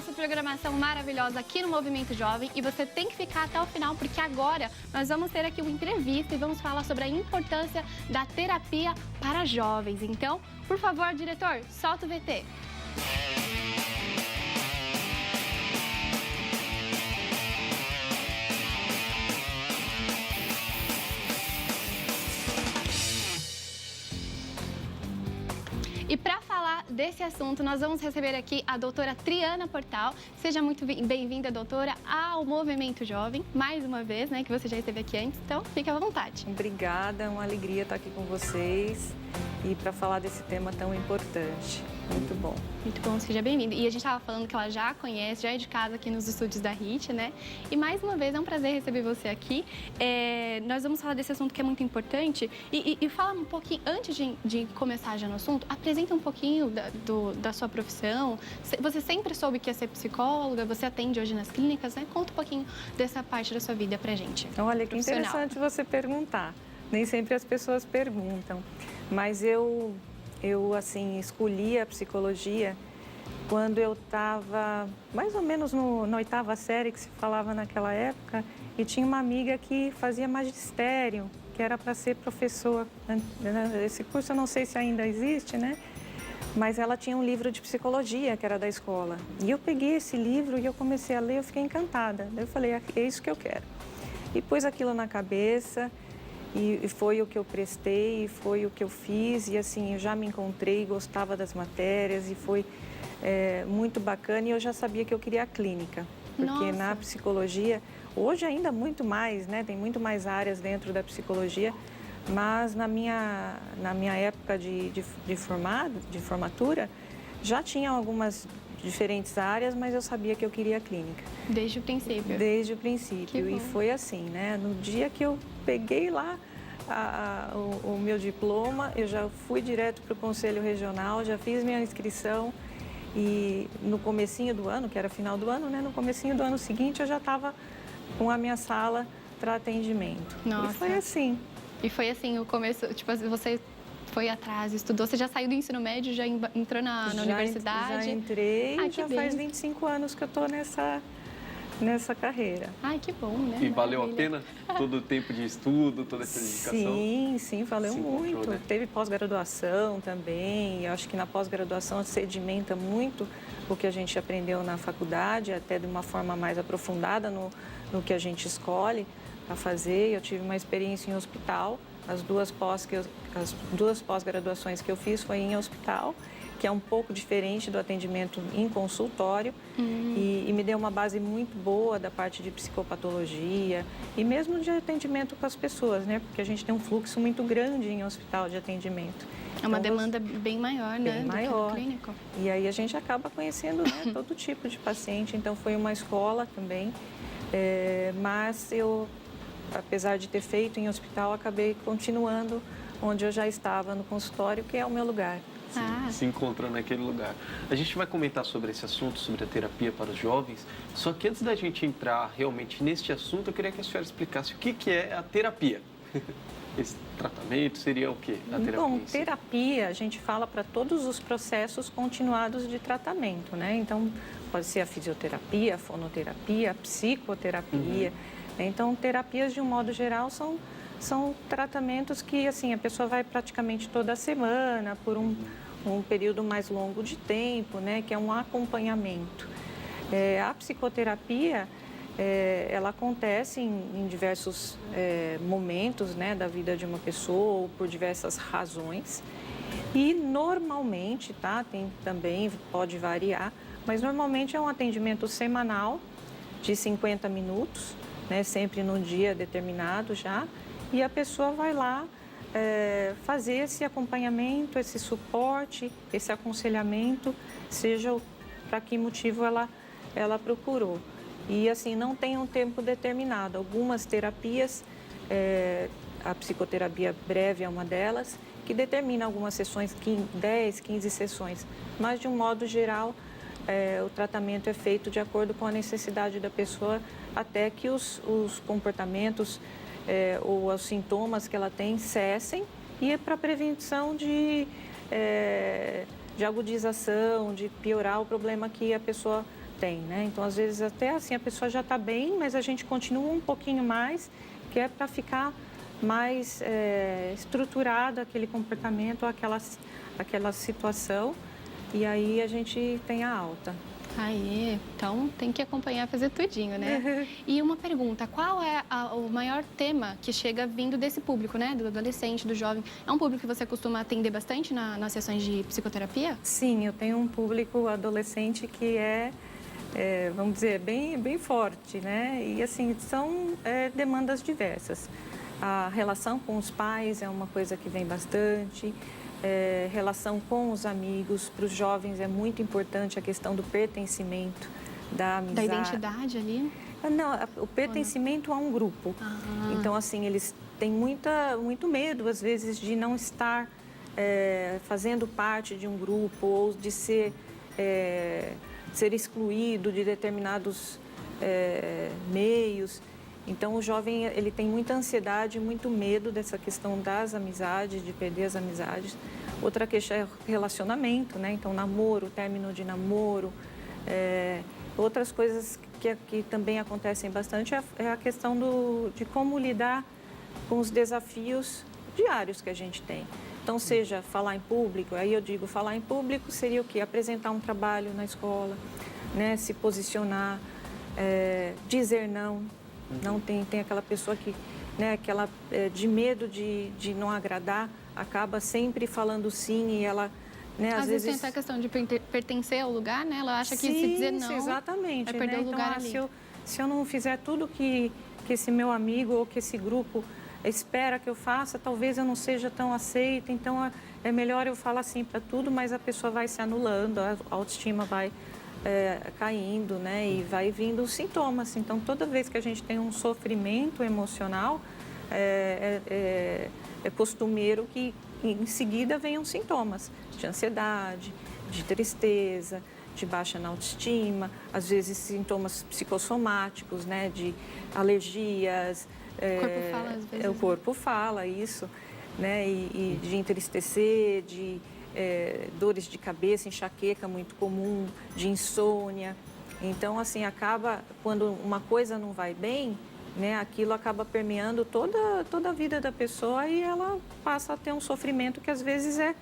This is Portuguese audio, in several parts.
essa programação maravilhosa aqui no Movimento Jovem e você tem que ficar até o final porque agora nós vamos ter aqui uma entrevista e vamos falar sobre a importância da terapia para jovens. Então, por favor, diretor, solta o VT. E para falar desse assunto, nós vamos receber aqui a doutora Triana Portal. Seja muito bem-vinda, doutora, ao Movimento Jovem, mais uma vez, né, que você já esteve aqui antes, então fique à vontade. Obrigada, é uma alegria estar aqui com vocês e para falar desse tema tão importante. Muito bom. Muito bom, seja bem-vinda. E a gente estava falando que ela já conhece, já é de casa aqui nos estúdios da HIT, né? E mais uma vez é um prazer receber você aqui. Nós vamos falar desse assunto que é muito importante. E fala um pouquinho, antes de começar já no assunto, apresenta um pouquinho da sua profissão. Você sempre soube que ia ser psicóloga, você atende hoje nas clínicas, né? Conta um pouquinho dessa parte da sua vida pra gente. Olha, que interessante você perguntar. Nem sempre as pessoas perguntam, mas eu assim, escolhi a psicologia quando eu estava mais ou menos na 8ª série, que se falava naquela época, e tinha uma amiga que fazia magistério, que era para ser professor. Esse curso eu não sei se ainda existe, né? Mas ela tinha um livro de psicologia, que era da escola. E eu peguei esse livro e eu comecei a ler, eu fiquei encantada. Eu falei, é isso que eu quero. E pus aquilo na cabeça. E foi o que eu prestei, foi o que eu fiz, e assim, eu já me encontrei, gostava das matérias, e foi muito bacana, e eu já sabia que eu queria a clínica, porque na psicologia, hoje ainda muito mais, né, tem muito mais áreas dentro da psicologia, mas na minha época de formatura, já tinha algumas diferentes áreas, mas eu sabia que eu queria a clínica. Desde o princípio? Desde o princípio, e foi assim, né? No dia que eu peguei lá o meu diploma, eu já fui direto para o Conselho Regional, já fiz minha inscrição e no comecinho do ano, que era final do ano, né? No comecinho do ano seguinte eu já estava com a minha sala para atendimento. Nossa. E foi assim. E foi assim o começo, tipo, você foi atrás, estudou, você já saiu do ensino médio, já entrou na universidade? Já entrei, já faz 25 anos que eu estou nessa carreira. Ai, que bom, né? E valeu a pena todo o tempo de estudo, toda essa dedicação? Sim, valeu muito. Né? Teve pós-graduação também, eu acho que na pós-graduação sedimenta muito o que a gente aprendeu na faculdade, até de uma forma mais aprofundada no que a gente escolhe para fazer. Eu tive uma experiência em hospital, as duas pós-graduações que eu fiz foi em hospital, que é um pouco diferente do atendimento em consultório, e me deu uma base muito boa da parte de psicopatologia e mesmo de atendimento com as pessoas, né? Porque a gente tem um fluxo muito grande em hospital de atendimento. É uma demanda bem maior, né? Bem maior. Do que no clínico. E aí a gente acaba conhecendo, né, todo tipo de paciente, então foi uma escola também, mas eu, apesar de ter feito em hospital, acabei continuando onde eu já estava no consultório, que é o meu lugar. Se encontrando naquele lugar. A gente vai comentar sobre esse assunto, sobre a terapia para os jovens, só que antes da gente entrar realmente neste assunto, eu queria que a senhora explicasse o que é a terapia. Esse tratamento seria o quê? A terapia? Bom, terapia, a gente fala para todos os processos continuados de tratamento, né? Então, pode ser a fisioterapia, a fonoterapia, a psicoterapia. Então, terapias, de um modo geral, são tratamentos que, assim, a pessoa vai praticamente toda semana, por um período mais longo de tempo, né, que é um acompanhamento. A psicoterapia, ela acontece em diversos momentos, né, da vida de uma pessoa ou por diversas razões. E normalmente, tá, também pode variar, mas normalmente é um atendimento semanal de 50 minutos, né, sempre num dia determinado já, e a pessoa vai lá fazer esse acompanhamento, esse suporte, esse aconselhamento, seja para que motivo ela procurou. E assim, não tem um tempo determinado. Algumas terapias, a psicoterapia breve é uma delas, que determina algumas sessões, 10, 15 sessões, mas de um modo geral, o tratamento é feito de acordo com a necessidade da pessoa, até que os comportamentos ou os sintomas que ela tem cessem, e é para prevenção de agudização, de piorar o problema que a pessoa tem, né? Então, às vezes, até assim, a pessoa já está bem, mas a gente continua um pouquinho mais, que é para ficar mais estruturado aquele comportamento, aquela situação, e aí a gente tem a alta. Aí, então tem que acompanhar, fazer tudinho, né? E uma pergunta, qual é o maior tema que chega vindo desse público, né? Do adolescente, do jovem? É um público que você costuma atender bastante nas sessões de psicoterapia? Sim, eu tenho um público adolescente que vamos dizer, bem forte, né? E assim, são demandas diversas. A relação com os pais é uma coisa que vem bastante. Relação com os amigos, para os jovens é muito importante a questão do pertencimento, da amizade. Da identidade ali? Não, o pertencimento a um grupo. Então, assim, eles têm muito medo, às vezes, de não estar fazendo parte de um grupo ou de ser excluído de determinados meios. Então, o jovem, ele tem muita ansiedade, muito medo dessa questão das amizades, de perder as amizades. Outra questão é relacionamento, né? Então, namoro, término de namoro. Outras coisas que também acontecem bastante é a questão de como lidar com os desafios diários que a gente tem. Então, seja falar em público, aí eu digo, falar em público seria o quê? Apresentar um trabalho na escola, né? Se posicionar, dizer não. Não tem aquela pessoa que, né, de medo de não agradar, acaba sempre falando sim e ela, né, às vezes tem até a questão de pertencer ao lugar, né? Ela acha que se dizer não, exatamente, vai perder né? o lugar Então, ali. se eu não fizer tudo que esse meu amigo ou que esse grupo espera que eu faça, talvez eu não seja tão aceita. Então, é melhor eu falar sim para tudo, mas a pessoa vai se anulando, a autoestima vai caindo, né? E vai vindo os sintomas. Então, toda vez que a gente tem um sofrimento emocional, é costumeiro que em seguida venham sintomas de ansiedade, de tristeza, de baixa na autoestima, às vezes sintomas psicossomáticos, né? De alergias. O corpo fala às vezes. O corpo fala isso, né? E de entristecer, de dores de cabeça, enxaqueca muito comum, de insônia. Então, assim, acaba, quando uma coisa não vai bem, né, aquilo acaba permeando toda a vida da pessoa e ela passa a ter um sofrimento que às vezes é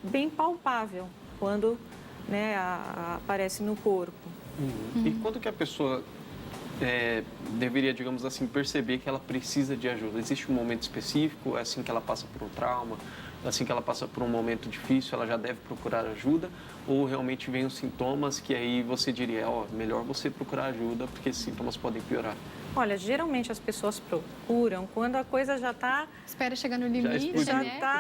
bem palpável quando, né, aparece no corpo. E quando que a pessoa deveria, digamos assim, perceber que ela precisa de ajuda? Existe um momento específico, é assim que ela passa por um trauma? Assim que ela passa por um momento difícil, ela já deve procurar ajuda? Ou realmente vem os sintomas que aí você diria, melhor você procurar ajuda porque esses sintomas podem piorar? Olha, geralmente as pessoas procuram quando a coisa já está... Espera chegar no limite,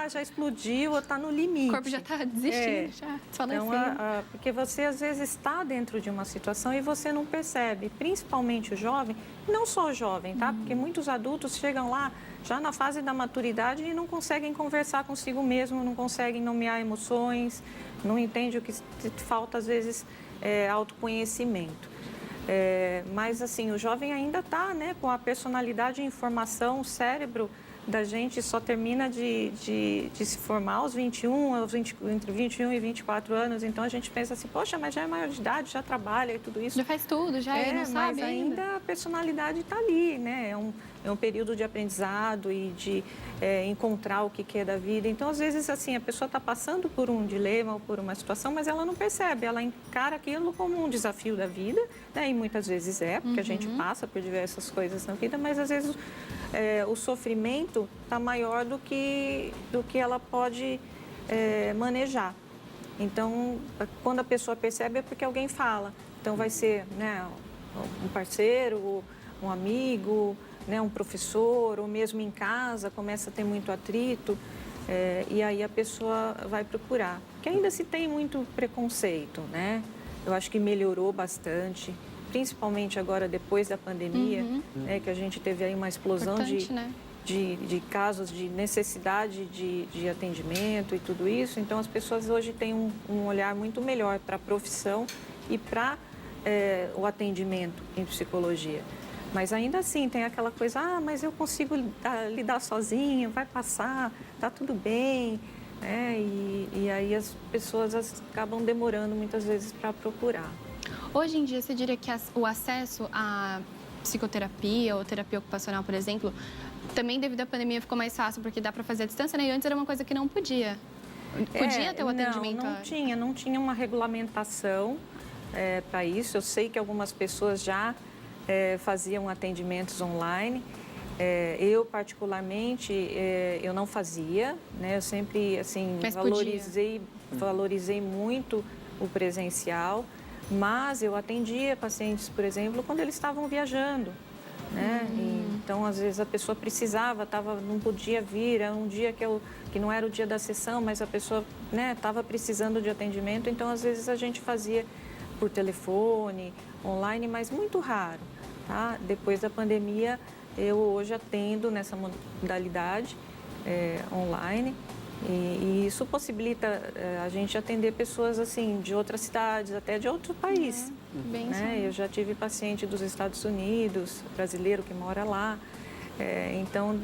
já explodiu ou está no limite. O corpo já está desistindo, já falecendo. Então, porque você às vezes está dentro de uma situação e você não percebe, principalmente o jovem, não só o jovem, tá? Porque muitos adultos chegam lá já na fase da maturidade e não conseguem conversar consigo mesmo, não conseguem nomear emoções, não entendem o que falta às vezes autoconhecimento. Mas assim, o jovem ainda está, né, com a personalidade e informação, o cérebro da gente só termina de se formar aos 21, entre 21 e 24 anos. Então a gente pensa assim, poxa, mas já é maior de idade, já trabalha e tudo isso. Já faz tudo, já não sabe mas ainda a personalidade está ali, né? É um período de aprendizado e de encontrar o que é da vida. Então, às vezes, assim, a pessoa está passando por um dilema ou por uma situação, mas ela não percebe, ela encara aquilo como um desafio da vida, né? E muitas vezes porque a gente passa por diversas coisas na vida, mas às vezes o sofrimento está maior do que ela pode manejar. Então, quando a pessoa percebe é porque alguém fala. Então, vai ser, né, um parceiro, um amigo, né, um professor, ou mesmo em casa, começa a ter muito atrito, e aí a pessoa vai procurar. Porque ainda se tem muito preconceito, né? Eu acho que melhorou bastante, principalmente agora depois da pandemia, né, que a gente teve aí uma explosão de casos de necessidade de atendimento e tudo isso. Então, as pessoas hoje têm um olhar muito melhor para a profissão e para o atendimento em psicologia. Mas ainda assim tem aquela coisa, mas eu consigo lidar sozinho, vai passar, tá tudo bem, né? E aí as pessoas acabam demorando muitas vezes para procurar. Hoje em dia, você diria que o acesso à psicoterapia ou terapia ocupacional, por exemplo, também devido à pandemia ficou mais fácil, porque dá para fazer à distância, né? E antes era uma coisa que não podia. Podia ter o atendimento? Não tinha uma regulamentação para isso. Eu sei que algumas pessoas já faziam atendimentos online. Eu, particularmente, eu não fazia, né? Eu sempre, assim, valorizei muito o presencial, mas eu atendia pacientes, por exemplo, quando eles estavam viajando, né? Então, às vezes, a pessoa precisava, não podia vir, era um dia que não era o dia da sessão, mas a pessoa, né, estava precisando de atendimento, então, às vezes, a gente fazia por telefone, online, mas muito raro, tá? Depois da pandemia, eu hoje atendo nessa modalidade online e isso possibilita a gente atender pessoas assim de outras cidades, até de outro país. Bem Né? Eu já tive paciente dos Estados Unidos, brasileiro que mora lá. Então,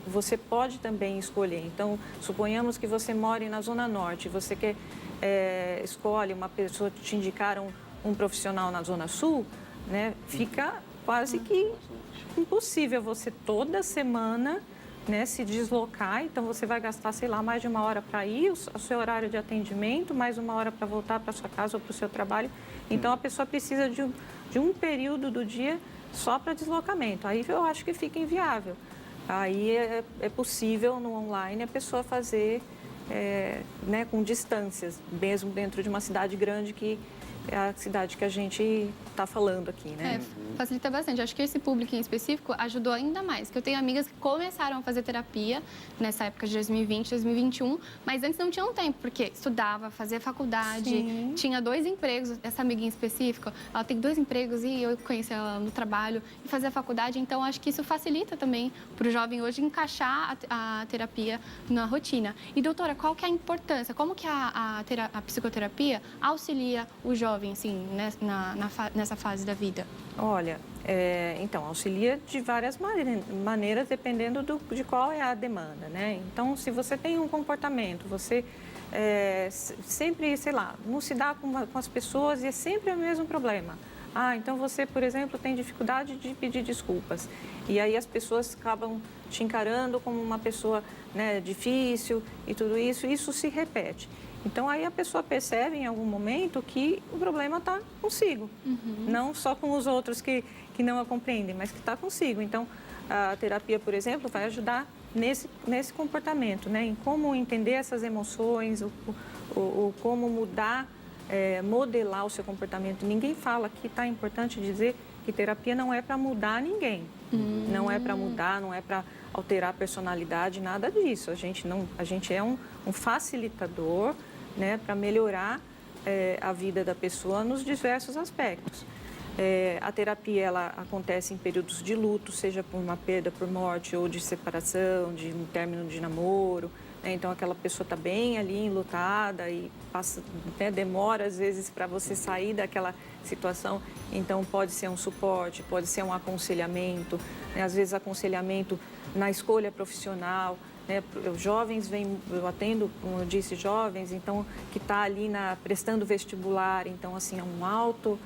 você pode também escolher. Então, suponhamos que você more na Zona Norte, você escolhe uma pessoa, te indicaram um profissional na Zona Sul, né? Fica quase que impossível você toda semana, né, se deslocar. Então, você vai gastar, sei lá, mais de 1 hora para ir, o seu horário de atendimento, mais 1 hora para voltar para sua casa ou para o seu trabalho. Então, a pessoa precisa de um período do dia só para deslocamento. Aí eu acho que fica inviável. Aí é possível no online a pessoa fazer né, com distâncias, mesmo dentro de uma cidade grande que é a cidade que a gente está falando aqui, né? Facilita bastante. Acho que esse público em específico ajudou ainda mais. Que eu tenho amigas que começaram a fazer terapia nessa época de 2020, 2021, mas antes não tinham tempo, porque estudava, fazia faculdade, tinha 2 empregos. Essa amiga em específico, ela tem 2 empregos e eu conheci ela no trabalho e fazia faculdade. Então, acho que isso facilita também para o jovem hoje encaixar a terapia na rotina. E, doutora, qual que é a importância? Como que a psicoterapia auxilia o jovem, assim, nessa fase da vida? Olha, então, auxilia de várias maneiras, dependendo de qual é a demanda, né? Então, se você tem um comportamento, você sempre, sei lá, não se dá com as pessoas e é sempre o mesmo problema. Então você, por exemplo, tem dificuldade de pedir desculpas. E aí as pessoas acabam te encarando como uma pessoa, né, difícil e tudo isso. Isso se repete. Então, aí a pessoa percebe em algum momento que o problema está consigo. Não só com os outros que não a compreendem, mas que está consigo. Então, a terapia, por exemplo, vai ajudar nesse comportamento, né? Em como entender essas emoções, como mudar, modelar o seu comportamento. Ninguém fala que está importante dizer que terapia não é para mudar ninguém. Não é para mudar, não é para alterar a personalidade, nada disso. A gente é um facilitador, né, para melhorar a vida da pessoa nos diversos aspectos. A terapia ela acontece em períodos de luto, seja por uma perda, por morte ou de separação, de um término de namoro. Então, aquela pessoa está bem ali, enlutada e passa, né, demora às vezes para você sair daquela situação. Então, pode ser um suporte, pode ser um aconselhamento, né? Às vezes aconselhamento na escolha profissional. Os jovens eu atendo, como eu disse, jovens, então, que está ali prestando vestibular, então, assim, é um alto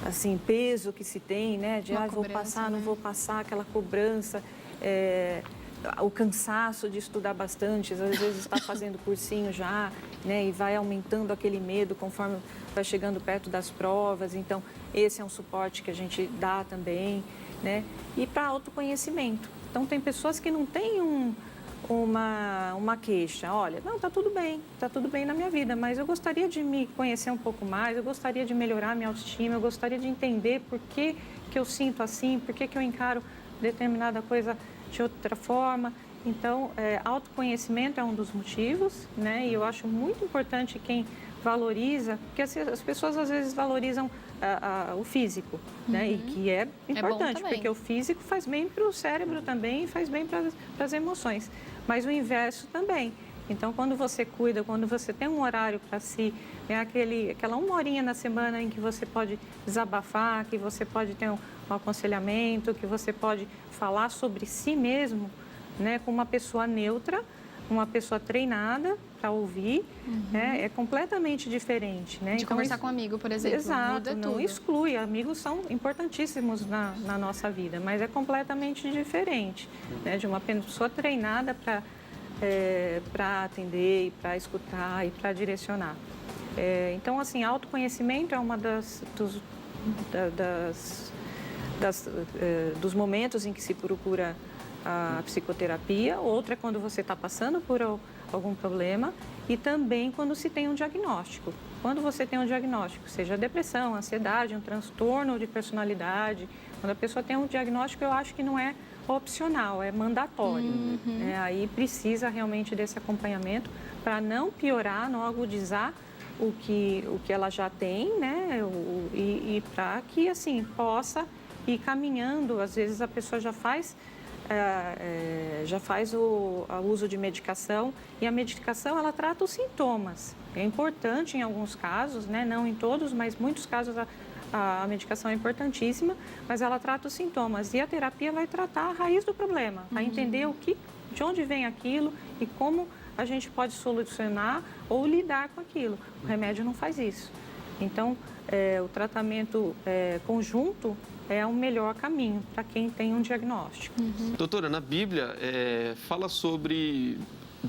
assim, peso que se tem, né? De vou passar, não vou passar, aquela cobrança, o cansaço de estudar bastante, às vezes está fazendo cursinho já, né? E vai aumentando aquele medo conforme vai chegando perto das provas, então, esse é um suporte que a gente dá também, né? E para autoconhecimento. Então, tem pessoas que não têm uma queixa. Olha, não, está tudo bem na minha vida, mas eu gostaria de me conhecer um pouco mais, eu gostaria de melhorar a minha autoestima, eu gostaria de entender por que eu sinto assim, por que eu encaro determinada coisa de outra forma. Então, autoconhecimento é um dos motivos, né? E eu acho muito importante quem valoriza, porque as pessoas às vezes valorizam o físico, né? E que é importante, porque o físico faz bem para o cérebro também e faz bem para as emoções, mas o inverso também. Então, quando você cuida, quando você tem um horário para si, aquela 1 horinha na semana em que você pode desabafar, que você pode ter um aconselhamento, que você pode falar sobre si mesmo, né, com uma pessoa neutra, uma pessoa treinada para ouvir, né, é completamente diferente, né? De Então, conversar com um amigo, por exemplo, exato, muda não tudo. exclui. Amigos são importantíssimos na nossa vida, mas é completamente diferente, né? De uma pessoa treinada para atender, para escutar e para direcionar. Então, assim, autoconhecimento é uma dos momentos em que se procura a psicoterapia. Outra é quando você está passando por algum problema e também quando se tem um diagnóstico. Quando você tem um diagnóstico, seja depressão, ansiedade, um transtorno de personalidade, quando a pessoa tem um diagnóstico, eu acho que não é opcional, é mandatório. Aí precisa realmente desse acompanhamento para não piorar, não agudizar o que ela já tem, né? E para que, assim, possa ir caminhando. Às vezes a pessoa já faz o uso de medicação e a medicação ela trata os sintomas. É importante em alguns casos, né? Não em todos, mas em muitos casos a medicação é importantíssima, mas ela trata os sintomas e a terapia vai tratar a raiz do problema, vai entender de onde vem aquilo e como a gente pode solucionar ou lidar com aquilo. O remédio não faz isso. Então, o tratamento conjunto é o melhor caminho para quem tem um diagnóstico. Doutora, na Bíblia fala sobre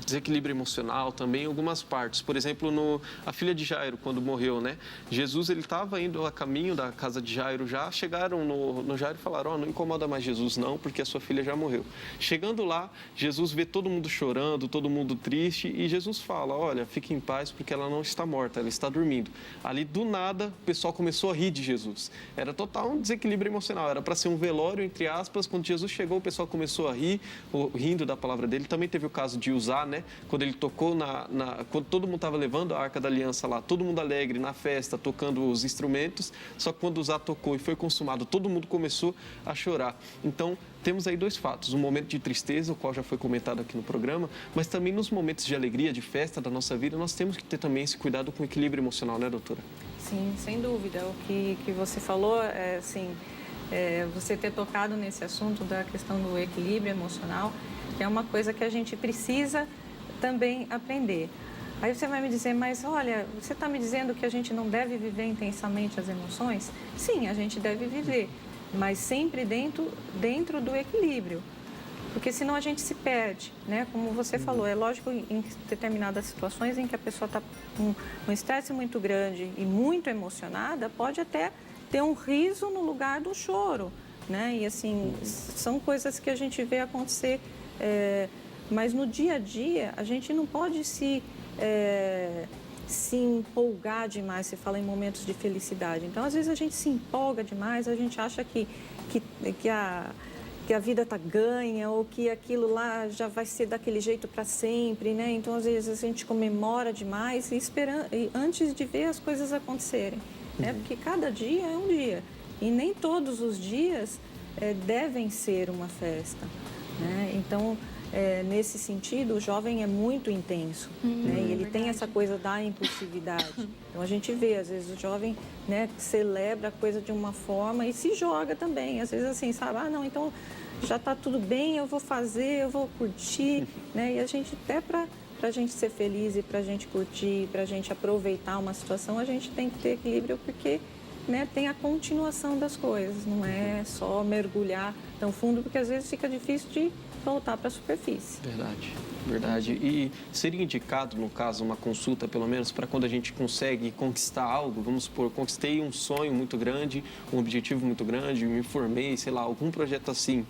desequilíbrio emocional também em algumas partes. Por exemplo, a filha de Jairo, quando morreu, né? Jesus, ele estava indo a caminho da casa de Jairo já, chegaram no Jairo e falaram, não incomoda mais Jesus não, porque a sua filha já morreu. Chegando lá, Jesus vê todo mundo chorando, todo mundo triste e Jesus fala, olha, fique em paz porque ela não está morta, ela está dormindo. Ali, do nada, o pessoal começou a rir de Jesus. Era total um desequilíbrio emocional, era para ser um velório, entre aspas. Quando Jesus chegou, o pessoal começou a rir, rindo da palavra dele. Também teve o caso de Uzá, né? Quando ele tocou quando todo mundo estava levando a Arca da Aliança lá, todo mundo alegre na festa, tocando os instrumentos, só que quando Uzá tocou e foi consumado, todo mundo começou a chorar. Então, temos aí dois fatos, um momento de tristeza, o qual já foi comentado aqui no programa, mas também nos momentos de alegria, de festa da nossa vida, nós temos que ter também esse cuidado com o equilíbrio emocional, né, doutora? Sim, sem dúvida. O que você falou, você ter tocado nesse assunto da questão do equilíbrio emocional, que é uma coisa que a gente precisa também aprender. Aí você vai me dizer, mas olha, você está me dizendo que a gente não deve viver intensamente as emoções? Sim, a gente deve viver, mas sempre dentro do equilíbrio, porque senão a gente se perde, né? Como você falou, é lógico em determinadas situações em que a pessoa está com um estresse muito grande e muito emocionada, pode até ter um riso no lugar do choro, né? E assim, são coisas que a gente vê acontecer, mas no dia a dia a gente não pode se empolgar demais. Você fala em momentos de felicidade. Então, às vezes a gente se empolga demais, a gente acha que a vida está ganha ou que aquilo lá já vai ser daquele jeito para sempre, né? Então, às vezes a gente comemora demais antes de ver as coisas acontecerem, né? Porque cada dia é um dia e nem todos os dias devem ser uma festa, né? Então, nesse sentido, o jovem é muito intenso, né? E ele tem essa coisa da impulsividade. Então, a gente vê, às vezes, o jovem, né, celebra a coisa de uma forma e se joga também. Às vezes, assim, sabe, não, então já está tudo bem, eu vou fazer, eu vou curtir, né? E a gente, até para a gente ser feliz e para a gente curtir, para a gente aproveitar uma situação, a gente tem que ter equilíbrio, porque, né, tem a continuação das coisas, não é só mergulhar tão fundo, porque às vezes fica difícil de voltar para a superfície. Verdade. E seria indicado, no caso, uma consulta, pelo menos, para quando a gente consegue conquistar algo, vamos supor, conquistei um sonho muito grande, um objetivo muito grande, me formei, sei lá, algum projeto assim.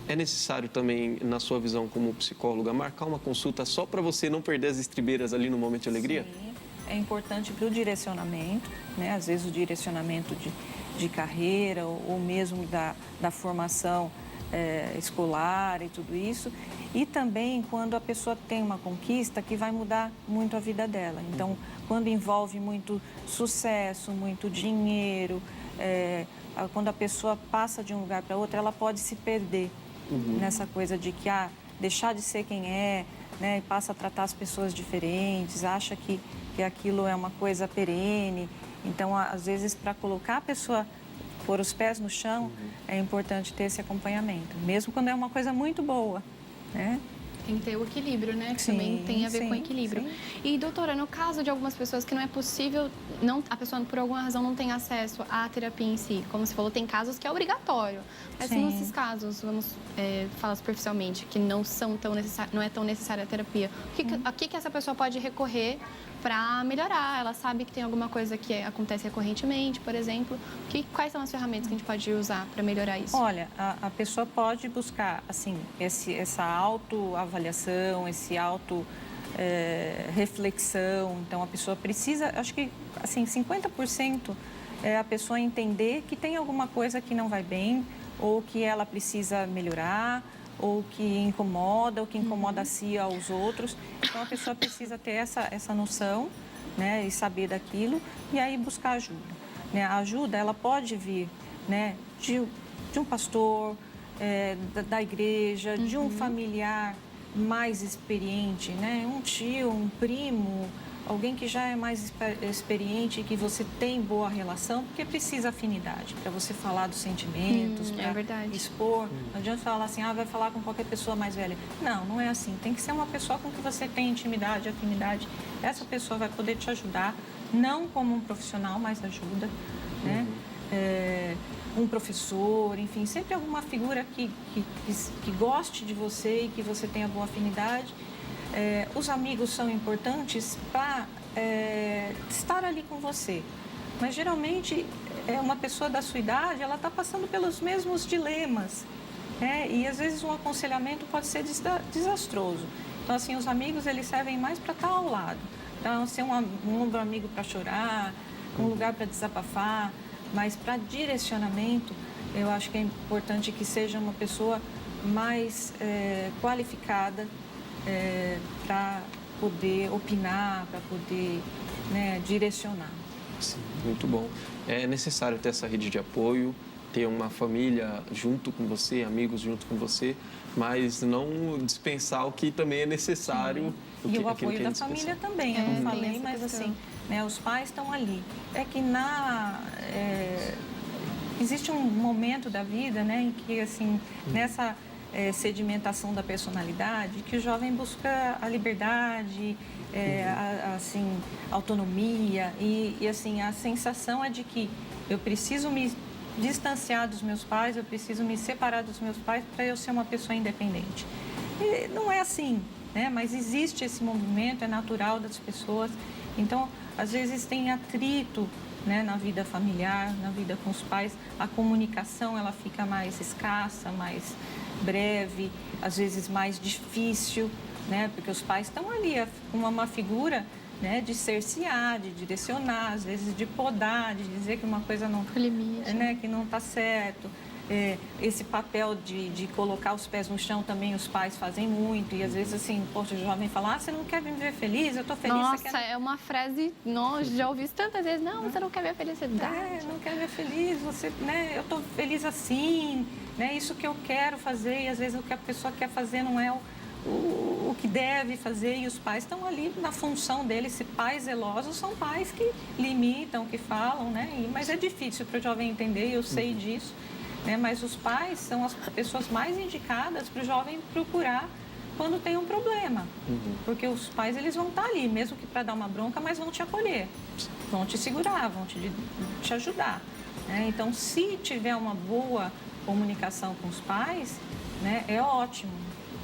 É necessário também, na sua visão como psicóloga, marcar uma consulta só para você não perder as estribeiras ali no momento de alegria? Sim, é importante para o direcionamento, né? Às vezes o direcionamento de carreira ou mesmo da formação escolar e tudo isso. E também quando a pessoa tem uma conquista que vai mudar muito a vida dela. Então, quando envolve muito sucesso, muito dinheiro, quando a pessoa passa de um lugar para outro, ela pode se perder nessa coisa de que deixar de ser quem é, né, e passa a tratar as pessoas diferentes, acha que aquilo é uma coisa perene. Então, às vezes, para colocar a pessoa, pôr os pés no chão, é importante ter esse acompanhamento, mesmo quando é uma coisa muito boa, né? tem que ter o equilíbrio, né? Que Sim, também tem a ver com sim, equilíbrio. sim. E, doutora, no caso de algumas pessoas que não é possível, não, a pessoa por alguma razão não tem acesso à terapia em si, como você falou, tem casos que é obrigatório. Mas Sim. nesses casos, vamos falar superficialmente, que não é tão necessária a terapia, a que essa pessoa pode recorrer para melhorar? Ela sabe que tem alguma coisa que acontece recorrentemente, por exemplo. Quais são as ferramentas que a gente pode usar para melhorar isso? Olha, a pessoa pode buscar, assim, essa autoavaliação, esse reflexão. Então, a pessoa precisa, acho que, assim, 50% é a pessoa entender que tem alguma coisa que não vai bem, ou que ela precisa melhorar, ou que incomoda, ou que incomoda a si aos outros. Então, a pessoa precisa ter essa noção, né, e saber daquilo, e aí buscar ajuda. Né? A ajuda, ela pode vir, né, de um pastor, da igreja, de um familiar mais experiente, né? Um tio, um primo, alguém que já é mais experiente e que você tem boa relação, porque precisa afinidade para você falar dos sentimentos, para expor. Não adianta falar assim, vai falar com qualquer pessoa mais velha. Não, não é assim. Tem que ser uma pessoa com que você tem intimidade, afinidade. Essa pessoa vai poder te ajudar, não como um profissional, mas ajuda, né? Um professor, enfim, sempre alguma figura que goste de você e que você tenha boa afinidade. Os amigos são importantes para estar ali com você, mas geralmente uma pessoa da sua idade, ela está passando pelos mesmos dilemas, né? E às vezes um aconselhamento pode ser desastroso. Então, assim, os amigos, eles servem mais para estar ao lado, para ser um ombro amigo para chorar, um lugar para desabafar. Mas para direcionamento, eu acho que é importante que seja uma pessoa mais qualificada para poder opinar, para poder, né, direcionar. Sim, muito bom. É necessário ter essa rede de apoio, ter uma família junto com você, amigos junto com você, mas não dispensar o que também é necessário. E o apoio da família também, eu não falei, mas assim, né, os pais estão ali. É que existe um momento da vida, né, em que, assim, nessa sedimentação da personalidade, que o jovem busca a liberdade, assim, autonomia e, assim, a sensação é de que eu preciso me distanciar dos meus pais, eu preciso me separar dos meus pais para eu ser uma pessoa independente. E não é assim, né? Mas existe esse movimento, é natural das pessoas. Então, às vezes tem atrito, né, na vida familiar, na vida com os pais. A comunicação, ela fica mais escassa, mais breve, às vezes mais difícil, né? Porque os pais estão ali com uma figura, né, de cercear, de direcionar, às vezes de podar, de dizer que uma coisa não, né, que não está certo. Esse papel de colocar os pés no chão também os pais fazem muito. E às vezes, assim, poxa, o jovem fala, você não quer me ver feliz? Eu estou feliz. Nossa, é uma frase, nossa, já ouvi isso tantas vezes. Não, você não quer ver felicidade. Não quer ver feliz, você, né, eu estou feliz assim, né, isso que eu quero fazer. E às vezes o que a pessoa quer fazer não é o que deve fazer, e os pais estão ali na função deles. Se pais zelosos são pais que limitam, que falam, né? Mas é difícil para o jovem entender, eu sei disso, né? Mas os pais são as pessoas mais indicadas para o jovem procurar quando tem um problema, porque os pais, eles vão estar ali, mesmo que para dar uma bronca, mas vão te acolher, vão te segurar, vão te ajudar, né? Então, se tiver uma boa comunicação com os pais, né, é ótimo.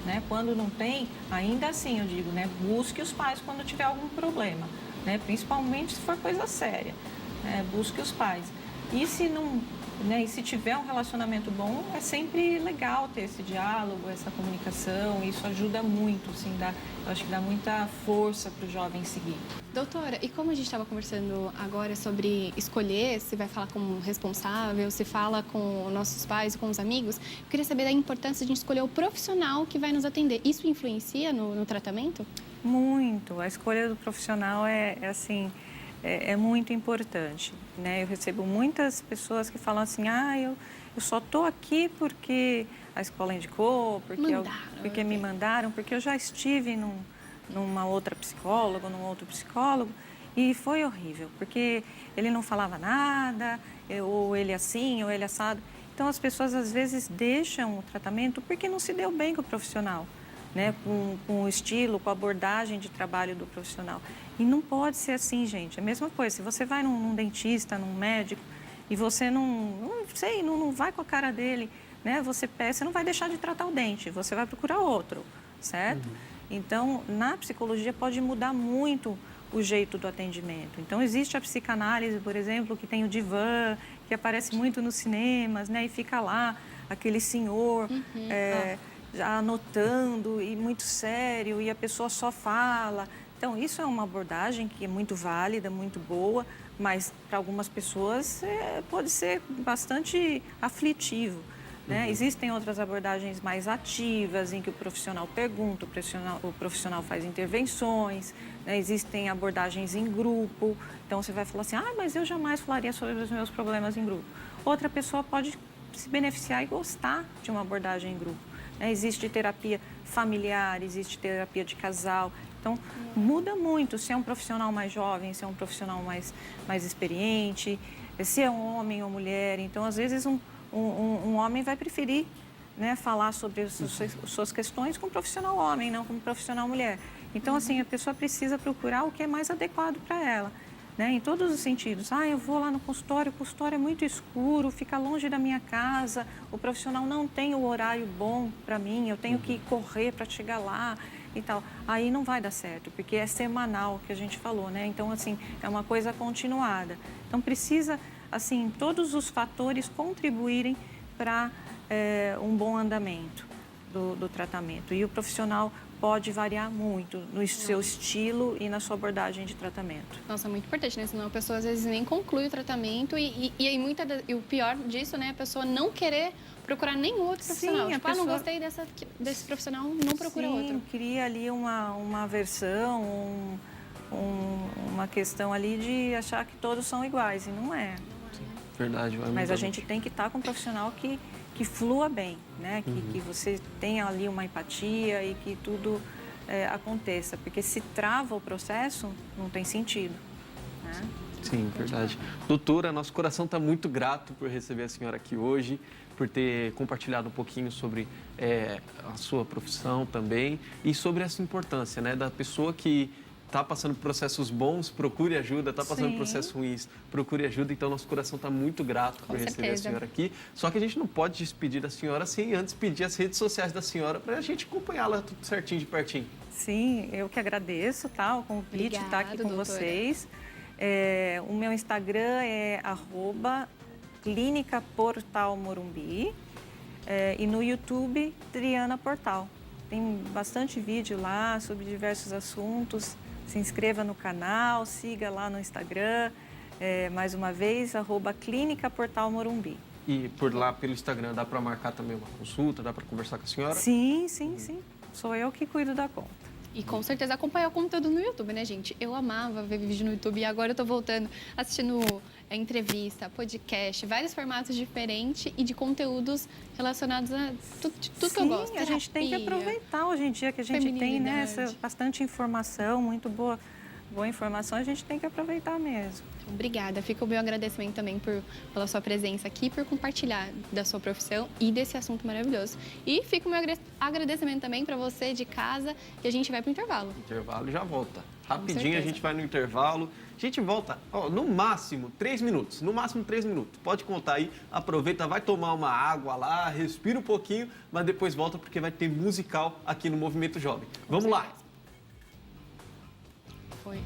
Né? Quando não tem, ainda assim eu digo, né, busque os pais quando tiver algum problema, né? Principalmente se for coisa séria, né? Busque os pais. E se não, né, e se tiver um relacionamento bom, é sempre legal ter esse diálogo, essa comunicação. Isso ajuda muito, assim, eu acho que dá muita força para o jovem seguir. Doutora, e como a gente estava conversando agora sobre escolher se vai falar com o responsável, se fala com nossos pais, com os amigos, eu queria saber da importância de escolher o profissional que vai nos atender. Isso influencia no tratamento? Muito. A escolha do profissional é muito importante, né? Eu recebo muitas pessoas que falam assim, eu só estou aqui porque a escola indicou, porque me mandaram, porque eu já estive numa outra psicóloga, num outro psicólogo, e foi horrível, porque ele não falava nada, ou ele assim, ou ele assado. Então, as pessoas às vezes deixam o tratamento porque não se deu bem com o profissional, né, com o estilo, com a abordagem de trabalho do profissional. E não pode ser assim, gente. É a mesma coisa, se você vai num dentista, num médico, e você não vai com a cara dele, né, você não vai deixar de tratar o dente, você vai procurar outro, certo? Então, na psicologia pode mudar muito o jeito do atendimento. Então, existe a psicanálise, por exemplo, que tem o divã, que aparece muito nos cinemas, né, e fica lá aquele senhor já anotando e muito sério, e a pessoa só fala. Então, isso é uma abordagem que é muito válida, muito boa, mas para algumas pessoas pode ser bastante aflitivo. Né? Existem outras abordagens mais ativas, em que o profissional pergunta, o profissional faz intervenções, né? Existem abordagens em grupo, então você vai falar assim, mas eu jamais falaria sobre os meus problemas em grupo. Outra pessoa pode se beneficiar e gostar de uma abordagem em grupo. Né? Existe terapia familiar, existe terapia de casal, então muda muito se é um profissional mais jovem, se é um profissional mais experiente, se é um homem ou mulher, então às vezes um homem vai preferir, né, falar sobre as suas questões com um profissional homem, não com um profissional mulher. Então, assim, a pessoa precisa procurar o que é mais adequado para ela, né, em todos os sentidos. Eu vou lá no consultório, o consultório é muito escuro, fica longe da minha casa, o profissional não tem o horário bom para mim, eu tenho que correr para chegar lá e tal. Aí não vai dar certo, porque é semanal que a gente falou, né? Então, assim, é uma coisa continuada. Então, precisa, assim, todos os fatores contribuírem para um bom andamento do tratamento. E o profissional pode variar muito no seu estilo e na sua abordagem de tratamento. Nossa, muito importante, né? Senão a pessoa às vezes nem conclui o tratamento e o pior disso, né? A pessoa não querer procurar nenhum outro profissional. Sim, tipo, não gostei desse profissional, não procura outro. Sim, cria ali uma aversão, uma questão ali de achar que todos são iguais, e não é. Verdade. Mas a gente tem que estar com um profissional que flua bem, né? Que você tenha ali uma empatia e que tudo aconteça. Porque se trava o processo, não tem sentido, né? Sim, verdade. Doutora, nosso coração está muito grato por receber a senhora aqui hoje, por ter compartilhado um pouquinho sobre a sua profissão também e sobre essa importância, né, da pessoa que está passando por processos bons, procure ajuda, está passando por processos ruins, procure ajuda. Então, nosso coração está muito grato por receber a senhora aqui. Só que a gente não pode despedir da senhora sem antes pedir as redes sociais da senhora para a gente acompanhá-la tudo certinho, de pertinho. Sim, eu que agradeço, tá, o convite de estar aqui com vocês. O meu Instagram é @ClínicaPortalMorumbi e no YouTube, Triana Portal. Tem bastante vídeo lá sobre diversos assuntos. Se inscreva no canal, siga lá no Instagram, mais uma vez, @ClínicaPortalMorumbi. E por lá, pelo Instagram, dá para marcar também uma consulta, dá para conversar com a senhora? Sim. Sou eu que cuido da conta. E com certeza acompanhar o conteúdo no YouTube, né, gente? Eu amava ver vídeo no YouTube e agora eu tô voltando, assistindo entrevista, podcast, vários formatos diferentes e de conteúdos relacionados a tudo que eu gosto. Sim, a gente tem que aproveitar hoje em dia que a gente tem, né, bastante informação, muito boa informação, a gente tem que aproveitar mesmo. Obrigada. Fica o meu agradecimento também pela sua presença aqui, por compartilhar da sua profissão e desse assunto maravilhoso. E fica o meu agradecimento também para você de casa e a gente vai para o intervalo. Intervalo e já volta. Rapidinho a gente vai no intervalo. A gente volta, no máximo 3 minutos. No máximo 3 minutos. Pode contar aí, aproveita, vai tomar uma água lá, respira um pouquinho, mas depois volta porque vai ter musical aqui no Movimento Jovem. Vamos lá! Foi.